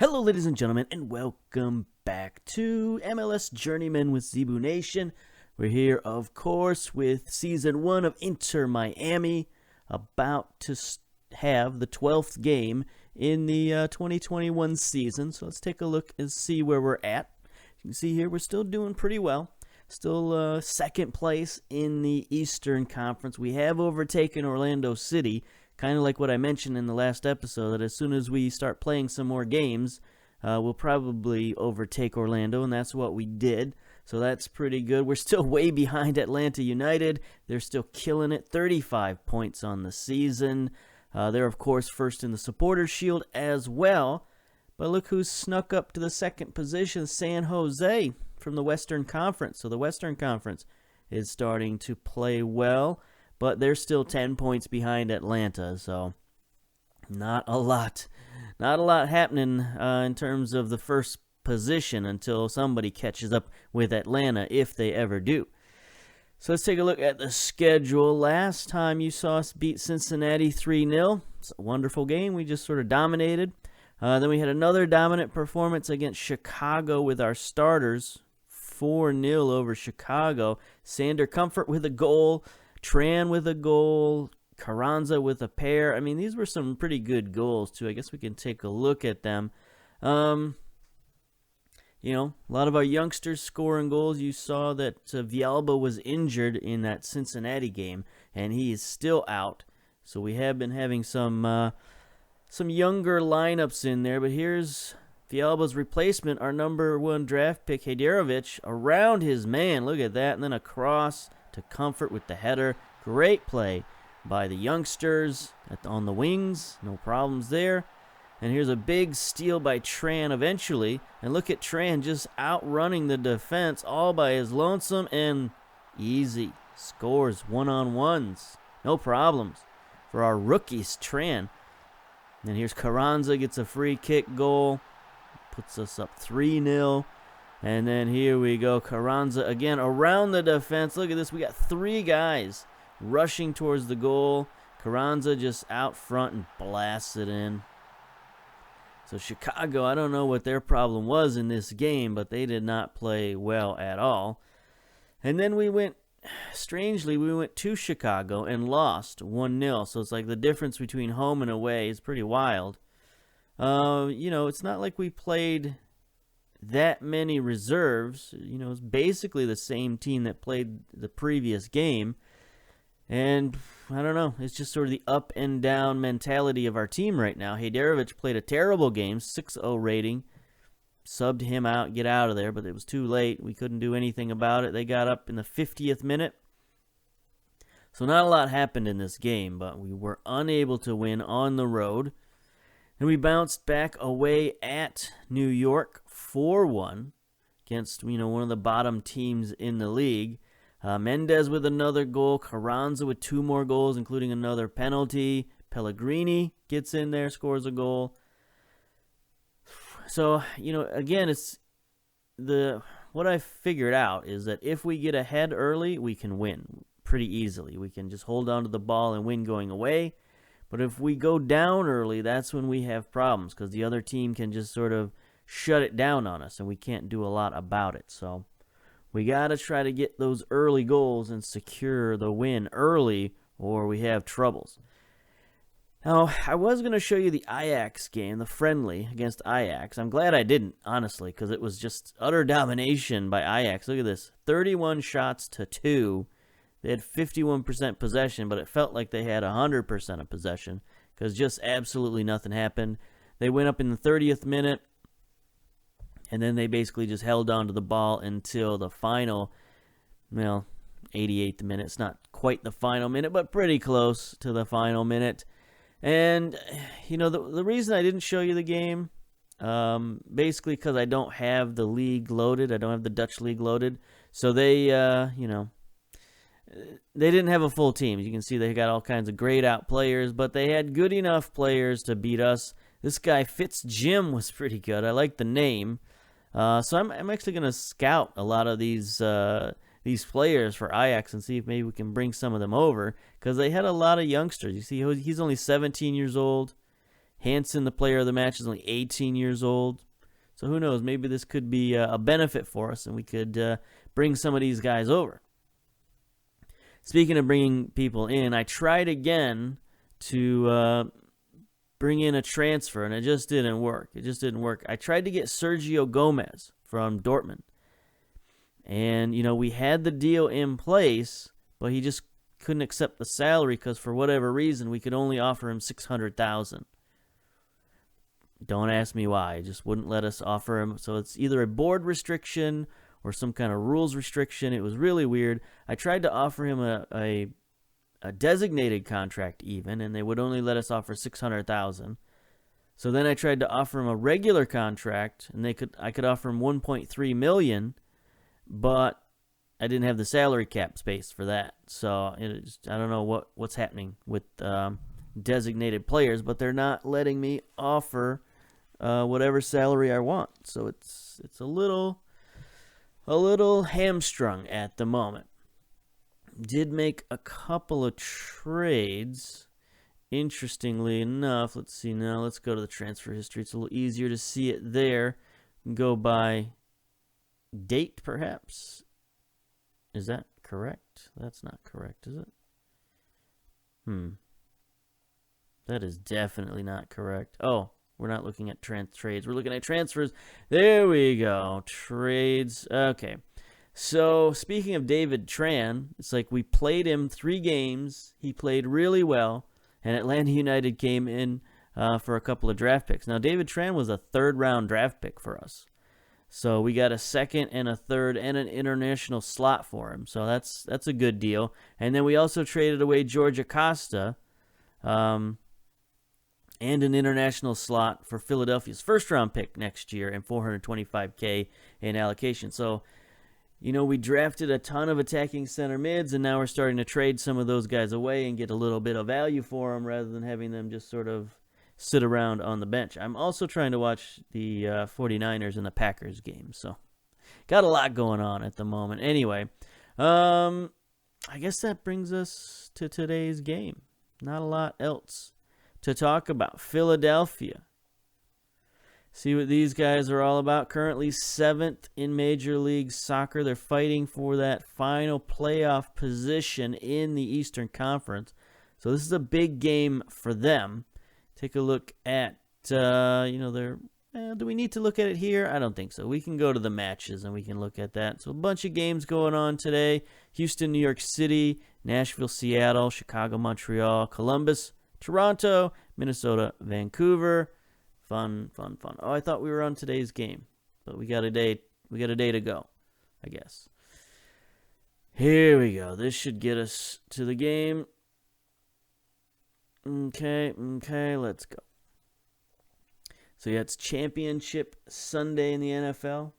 Hello, ladies and gentlemen, and welcome back to MLS Journeyman with Zebu Nation. We're here, of course, with Season 1 of Inter Miami, about to have the 12th game in the 2021 season. So let's take a look and see where we're at. You can see here we're still doing pretty well. Still second place in the Eastern Conference. We have overtaken Orlando City. Kind of like what I mentioned in the last episode, that as soon as we start playing some more games, we'll probably overtake Orlando, and that's what we did. So that's pretty good. We're still way behind Atlanta United. They're still killing it, 35 points on the season. They're, of course, first in the Supporters' Shield as well. But look who's snuck up to the second position, San Jose from the Western Conference. So the Western Conference is starting to play well. But they're still 10 points behind Atlanta, so not a lot happening in terms of the first position until somebody catches up with Atlanta, if they ever do. So let's take a look at the schedule. Last time you saw us beat Cincinnati 3-0. It's a wonderful game. We just sort of dominated. Then we had another dominant performance against Chicago with our starters, 4-0 over Chicago. Sander Comfort with a goal. Tran with a goal, Carranza with a pair. I mean, these were some pretty good goals, too. I guess we can take a look at them. A lot of our youngsters scoring goals. You saw that Villalba was injured in that Cincinnati game, and he is still out. So we have been having some younger lineups in there. But here's Villalba's replacement, our number 1 draft pick, Hajdarevic, around his man. Look at that, and then a cross to Comfort with the header. Great play by the youngsters on the wings. No problems there. And here's a big steal by Tran eventually. And look at Tran just outrunning the defense all by his lonesome, and easy. Scores one-on-ones. No problems for our rookies, Tran. And here's Carranza, gets a free kick goal. Puts us up 3-0. And then here we go, Carranza again around the defense. Look at this, we got 3 guys rushing towards the goal. Carranza just out front and blasts it in. So Chicago, I don't know what their problem was in this game, but they did not play well at all. And then we went to Chicago and lost 1-0. So it's like the difference between home and away is pretty wild. It's not like we played that many reserves. It's basically the same team that played the previous game. And I don't know, it's just sort of the up and down mentality of our team right now. Hajdarevic played a terrible game, 6.0 rating. Subbed him out, get out of there, but it was too late. We couldn't do anything about it. They got up in the 50th minute. So not a lot happened in this game, but we were unable to win on the road. And we bounced back away at New York 4-1 against, one of the bottom teams in the league. Mendez with another goal. Carranza with 2 more goals, including another penalty. Pellegrini gets in there, scores a goal. So, again, what I figured out is that if we get ahead early, we can win pretty easily. We can just hold on to the ball and win going away. But if we go down early, that's when we have problems, because the other team can just sort of shut it down on us, and we can't do a lot about it. So we got to try to get those early goals and secure the win early, or we have troubles. Now, I was going to show you the AJAX game, the friendly against AJAX. I'm glad I didn't, honestly, because it was just utter domination by AJAX. Look at this, 31 shots to 2. They had 51% possession, but it felt like they had 100% of possession because just absolutely nothing happened. They went up in the 30th minute, and then they basically just held on to the ball until the final, 88th minute. It's not quite the final minute, but pretty close to the final minute. And, the reason I didn't show you the game, basically because I don't have the league loaded. I don't have the Dutch league loaded. So they, they didn't have a full team. You can see they got all kinds of grayed out players, but they had good enough players to beat us. This guy, Jim, was pretty good. I like the name. So I'm actually going to scout a lot of these players for AJAX and see if maybe we can bring some of them over, because they had a lot of youngsters. You see, he's only 17 years old. Hansen, the player of the match, is only 18 years old. So who knows? Maybe this could be a benefit for us, and we could bring some of these guys over. Speaking of bringing people in, I tried again to bring in a transfer, and it just didn't work. I tried to get Sergio Gomez from Dortmund. And, we had the deal in place, but he just couldn't accept the salary because for whatever reason, we could only offer him $600,000. Don't ask me why. It just wouldn't let us offer him. So it's either a board restriction or some kind of rules restriction. It was really weird. I tried to offer him a designated contract even, and they would only let us offer $600,000. So then I tried to offer him a regular contract, and I could offer him $1.3 million, but I didn't have the salary cap space for that. So I don't know what's happening with designated players, but they're not letting me offer whatever salary I want. So it's a little hamstrung at the moment. Did make a couple of trades. Interestingly enough, let's see now. Let's go to the transfer history. It's a little easier to see it there. Go by date, perhaps. Is that correct? That's not correct, is it? That is definitely not correct. Oh, we're not looking at trades. We're looking at transfers. There we go. Trades. Okay. So, speaking of David Tran, it's like we played him 3 games. He played really well, and Atlanta United came in for a couple of draft picks. Now, David Tran was a 3rd-round draft pick for us. So, we got a 2nd and a 3rd and an international slot for him. So, that's a good deal. And then we also traded away George Acosta and an international slot for Philadelphia's 1st-round pick next year and $425K in allocation. So, we drafted a ton of attacking center mids, and now we're starting to trade some of those guys away and get a little bit of value for them rather than having them just sort of sit around on the bench. I'm also trying to watch the 49ers and the Packers game, so got a lot going on at the moment. Anyway, I guess that brings us to today's game. Not a lot else to talk about. Philadelphia. See what these guys are all about. Currently 7th in Major League Soccer. They're fighting for that final playoff position in the Eastern Conference. So this is a big game for them. Take a look at, do we need to look at it here? I don't think so. We can go to the matches and we can look at that. So a bunch of games going on today. Houston, New York City, Nashville, Seattle, Chicago, Montreal, Columbus, Toronto, Minnesota, Vancouver. Fun. Oh, I thought we were on today's game, but we got a day to go, I guess. Here we go. This should get us to the game. Okay, let's go. So yeah, it's Championship Sunday in the NFL.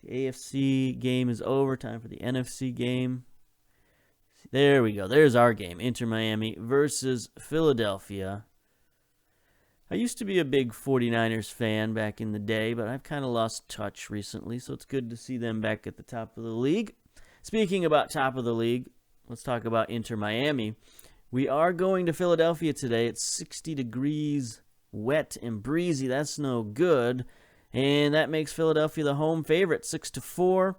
The AFC game is over. Time for the NFC game. There we go. There's our game. Inter Miami versus Philadelphia. I used to be a big 49ers fan back in the day, but I've kind of lost touch recently, so it's good to see them back at the top of the league. Speaking about top of the league, let's talk about Inter Miami. We are going to Philadelphia today. It's 60 degrees, wet and breezy. That's no good, and that makes Philadelphia the home favorite, 6-4.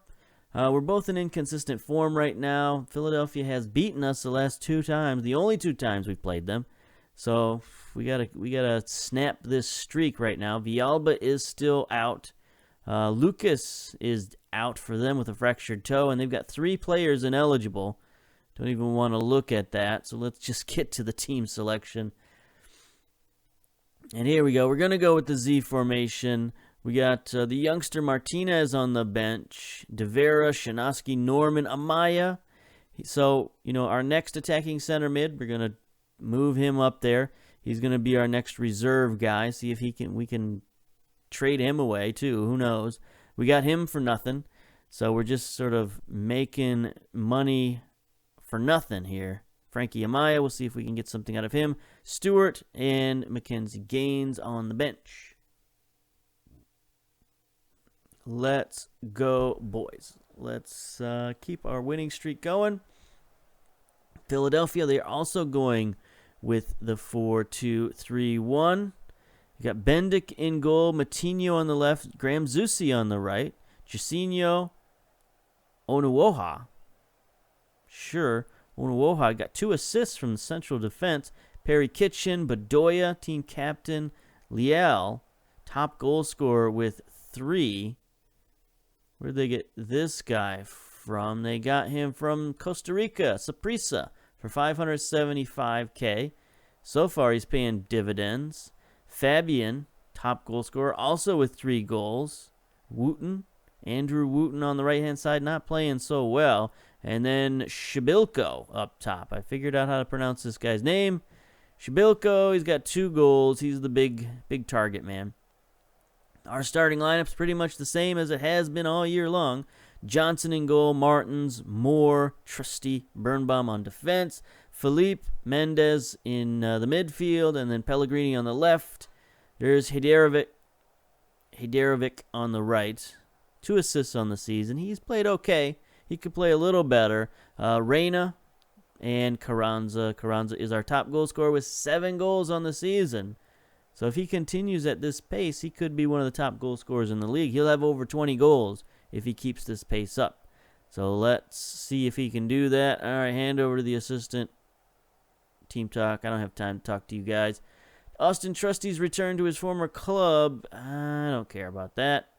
We're both in inconsistent form right now. Philadelphia has beaten us the last 2 times, the only 2 times we've played them. So we gotta snap this streak right now. Villalba is still out. Lucas is out for them with a fractured toe, and they've got 3 players ineligible. Don't even want to look at that. So let's just get to the team selection. And here we go. We're gonna go with the Z formation. We got the youngster Martinez on the bench. De Vera, Shinosky, Norman, Amaya. So our next attacking center mid, we're gonna move him up there. He's going to be our next reserve guy. See if we can trade him away too. Who knows? We got him for nothing. So we're just sort of making money for nothing here. Frankie Amaya, we'll see if we can get something out of him. Stewart and Mackenzie Gaines on the bench. Let's go, boys. Let's keep our winning streak going. Philadelphia, they're also going with the 4-2-3-1. We got Bendik in goal, Matinho on the left, Graham Zusi on the right, Jacinho Onuoha. Sure, Onuoha got 2 assists from the central defense. Perry Kitchen, Bedoya, team captain, Liel, top goal scorer with 3. Where'd they get this guy from? They got him from Costa Rica, Saprissa, for $575K. So far, he's paying dividends. Fabian, top goal scorer, also with 3 goals. Wooten, Andrew Wooten on the right-hand side, not playing so well. And then Shibilko up top. I figured out how to pronounce this guy's name. Shibilko, he's got 2 goals. He's the big target man. Our starting lineup's pretty much the same as it has been all year long. Johnson in goal, Martins, Moore, Trusty, Birnbaum on defense, Felipe, Mendez in the midfield, and then Pellegrini on the left. There's Hiderovic on the right. 2 assists on the season. He's played okay. He could play a little better. Reyna and Carranza. Carranza is our top goal scorer with 7 goals on the season. So if he continues at this pace, he could be one of the top goal scorers in the league. He'll have over 20 goals if he keeps this pace up. So let's see if he can do that. All right, hand over to the assistant. Team talk. I don't have time to talk to you guys. Austin Trusty's returned to his former club. I don't care about that.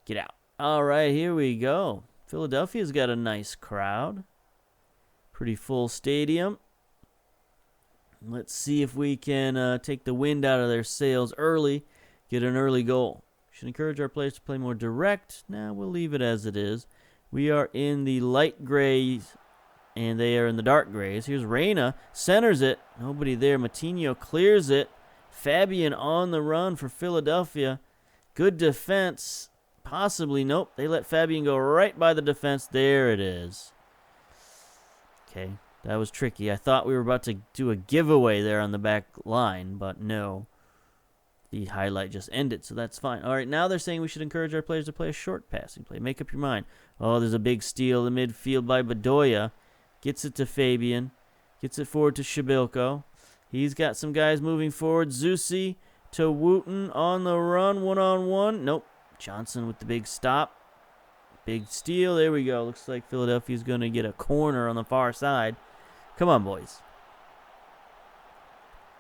Get out. All right, here we go. Philadelphia's got a nice crowd. Pretty full stadium. Let's see if we can take the wind out of their sails early, get an early goal. Should encourage our players to play more direct. Nah, we'll leave it as it is. We are in the light grays, and they are in the dark grays. Here's Reyna, centers it. Nobody there. Matinho clears it. Fabian on the run for Philadelphia. Good defense. Possibly. Nope. They let Fabian go right by the defense. There it is. Okay. That was tricky. I thought we were about to do a giveaway there on the back line, but no. The highlight just ended, so that's fine. All right, now they're saying we should encourage our players to play a short passing play. Make up your mind. Oh, there's a big steal in the midfield by Bedoya. Gets it to Fabian. Gets it forward to Shibilko. He's got some guys moving forward. Zusi to Wooten on the run, one-on-one. Nope. Johnson with the big stop. Big steal. There we go. Looks like Philadelphia's going to get a corner on the far side. Come on, boys.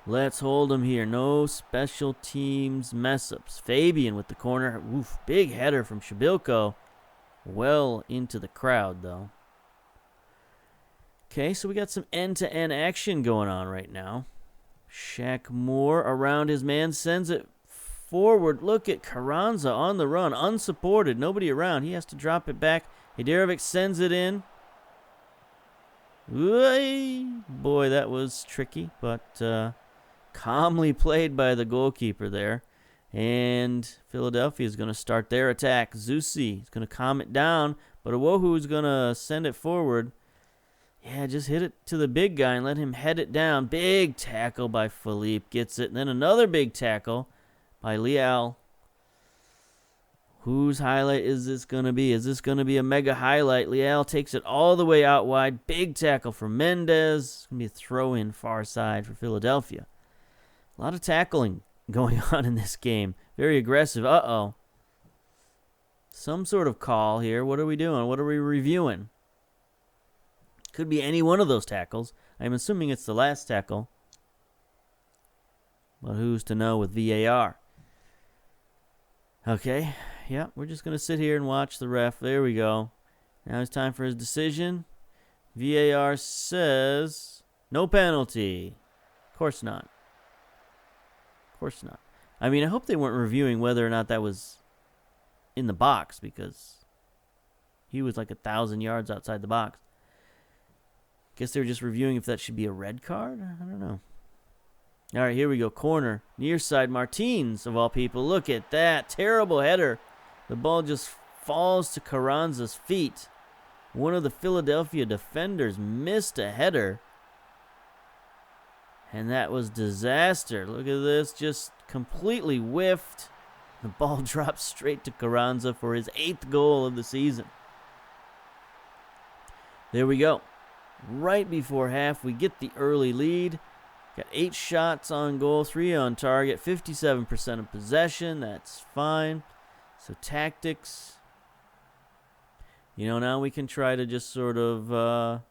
Let's hold them here. No special teams mess-ups. Fabian with the corner. Oof, big header from Shibilko. Well into the crowd, though. Okay, so we got some end-to-end action going on right now. Shaq Moore around his man. Sends it forward. Look at Carranza on the run. Unsupported. Nobody around. He has to drop it back. Hiderovic sends it in. Boy, that was tricky, but calmly played by the goalkeeper there. And Philadelphia is going to start their attack. Zusi is going to calm it down, but Awohu is going to send it forward. Yeah, just hit it to the big guy and let him head it down. Big tackle by Philippe. Gets it. And then another big tackle by Liel. Whose highlight is this going to be? Is this going to be a mega highlight? Liel takes it all the way out wide. Big tackle from Mendez. It's going to be a throw-in far side for Philadelphia. A lot of tackling going on in this game. Very aggressive. Uh-oh. Some sort of call here. What are we doing? What are we reviewing? Could be any one of those tackles. I'm assuming it's the last tackle. But who's to know with VAR? Okay. Yeah, we're just going to sit here and watch the ref. There we go. Now it's time for his decision. VAR says no penalty. Of course not. Of course not. I mean, I hope they weren't reviewing whether or not that was in the box, because he was like 1,000 yards outside the box. Guess they were just reviewing if that should be a red card? I don't know. All right, here we go. Corner. Near side. Martins, of all people. Look at that. Terrible header. The ball just falls to Carranza's feet. One of the Philadelphia defenders missed a header. And that was disaster. Look at this. Just completely whiffed. The ball drops straight to Carranza for his 8th goal of the season. There we go. Right before half, we get the early lead. Got 8 shots on goal, 3 on target, 57% of possession. That's fine. So tactics. Now we can try to just sort of,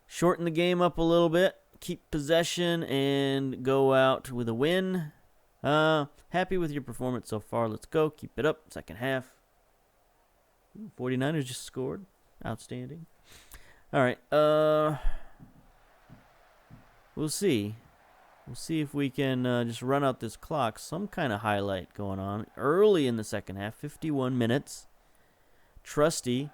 shorten the game up a little bit, keep possession, and go out with a win. Happy with your performance so far. Let's go. Keep it up. Second half. 49ers just scored. Outstanding. All right. We'll see. We'll see if we can just run out this clock. Some kind of highlight going on early in the second half. 51 minutes. Trusty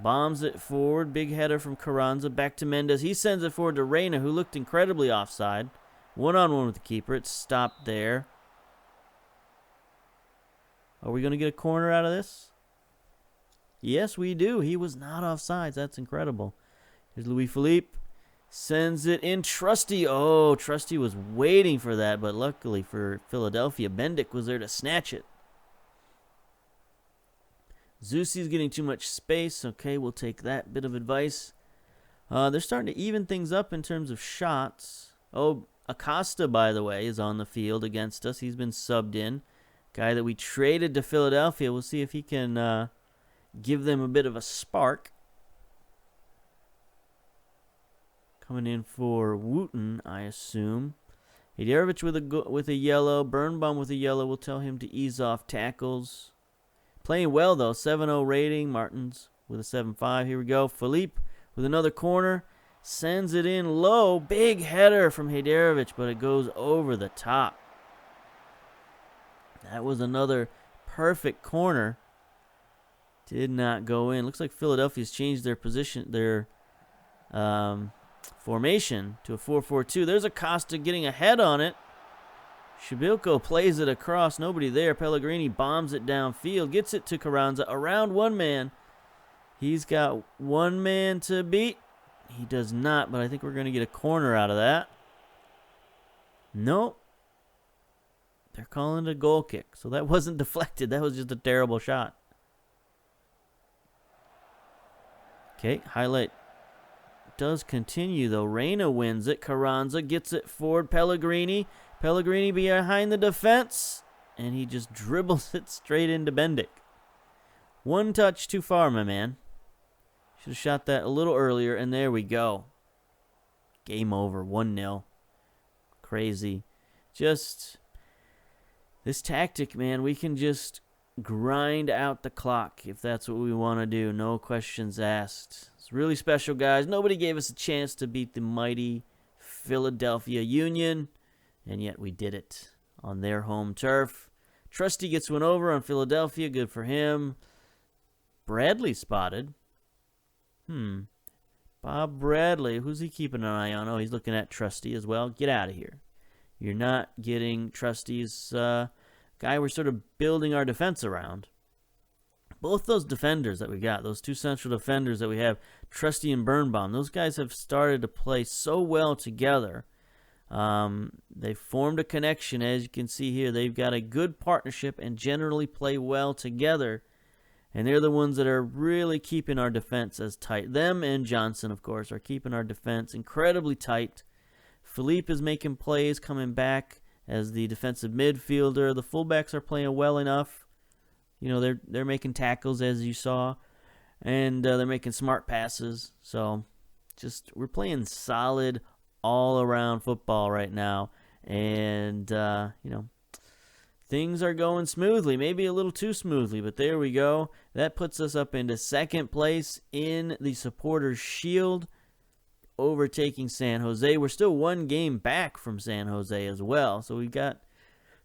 bombs it forward. Big header from Carranza. Back to Mendez. He sends it forward to Reyna, who looked incredibly offside. One-on-one with the keeper. It's stopped there. Are we going to get a corner out of this? Yes, we do. He was not offsides. That's incredible. Here's Louis Philippe. Sends it in. Trusty. Oh, Trusty was waiting for that, but luckily for Philadelphia, Bendick was there to snatch it. Zusi's getting too much space. Okay, we'll take that bit of advice. They're starting to even things up in terms of shots. Oh, Acosta, by the way, is on the field against us. He's been subbed in. Guy that we traded to Philadelphia. We'll see if he can give them a bit of a spark. Coming in for Wooten, I assume. Hajdarevic with a yellow. Birnbaum with a yellow. We'll tell him to ease off tackles. Playing well, though. 7-0 rating. Martins with a 7-5. Here we go. Philippe with another corner. Sends it in low. Big header from Hajdarevic, but it goes over the top. That was another perfect corner. Did not go in. Looks like Philadelphia's changed their position, their formation to a 4-4-2. There's Acosta getting ahead on it. Shabilko plays it across. Nobody there. Pellegrini bombs it downfield. Gets it to Carranza. Around one man. He's got one man to beat. He does not, but I think we're going to get a corner out of that. Nope. They're calling it a goal kick. So that wasn't deflected. That was just a terrible shot. Okay, highlight does continue, though. Reyna wins it. Carranza gets it forward. Pellegrini. Pellegrini behind the defense. And he just dribbles it straight into Bendick. One touch too far, my man. Should have shot that a little earlier, and there we go. Game over. 1-0. Crazy. Just this tactic, man, we can just grind out the clock if that's what we want to do. No questions asked. It's really special, guys. Nobody gave us a chance to beat the mighty Philadelphia Union, and yet we did it on their home turf. Trusty gets one over on Philadelphia. Good for him. Bradley spotted. Bob Bradley. Who's he keeping an eye on? Oh, he's looking at Trusty as well. Get out of here. You're not getting Trusty's guy we're sort of building our defense around. Both those defenders that we got, those two central defenders that we have, Trusty and Birnbaum, those guys have started to play so well together. They formed a connection, as you can see here. They've got a good partnership and generally play well together. And they're the ones that are really keeping our defense as tight. Them and Johnson, of course, are keeping our defense incredibly tight. Philippe is making plays, coming back as the defensive midfielder. The fullbacks are playing well enough. They're making tackles, as you saw, and they're making smart passes. So, we're playing solid all-around football right now, and things are going smoothly. Maybe a little too smoothly, but there we go. That puts us up into second place in the Supporters' Shield, overtaking San Jose. We're still one game back from San Jose as well. So we've got,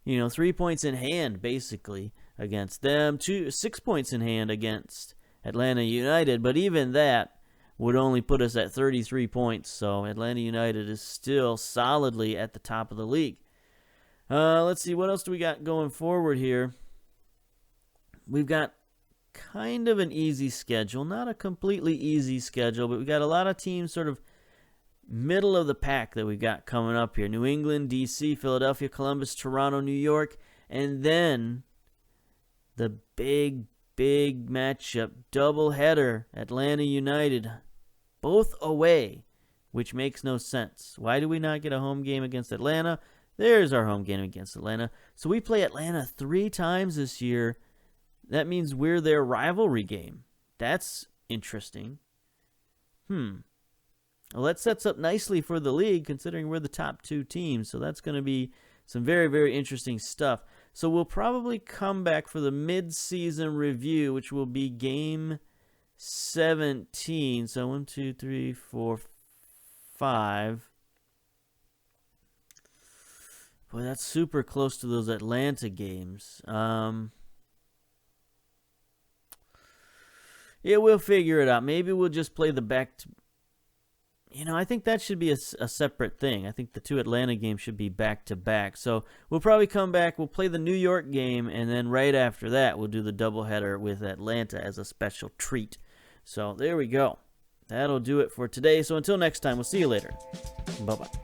3 points in hand, basically, against them. 6 points in hand against Atlanta United. But even that would only put us at 33 points. So Atlanta United is still solidly at the top of the league. Let's see, what else do we got going forward here? We've got kind of an easy schedule. Not a completely easy schedule, but we got a lot of teams sort of middle of the pack that we've got coming up here. New England, D.C., Philadelphia, Columbus, Toronto, New York, and then the big matchup, doubleheader, Atlanta United, both away. which makes no sense. Why do we not get a home game against Atlanta? There's our home game against Atlanta. So we play Atlanta 3 times this year. That means we're their rivalry game. That's interesting. Well, that sets up nicely for the league, considering we're the top 2 teams. So that's going to be some very, very interesting stuff. So we'll probably come back for the mid-season review, which will be game 17. So 1, 2, 3, 4, 5. Boy, that's super close to those Atlanta games. Yeah, we'll figure it out. Maybe we'll just play the back to... I think that should be a separate thing. I think the 2 Atlanta games should be back-to-back. So we'll probably come back. We'll play the New York game, and then right after that, we'll do the doubleheader with Atlanta as a special treat. So there we go. That'll do it for today. So until next time, we'll see you later. Bye-bye.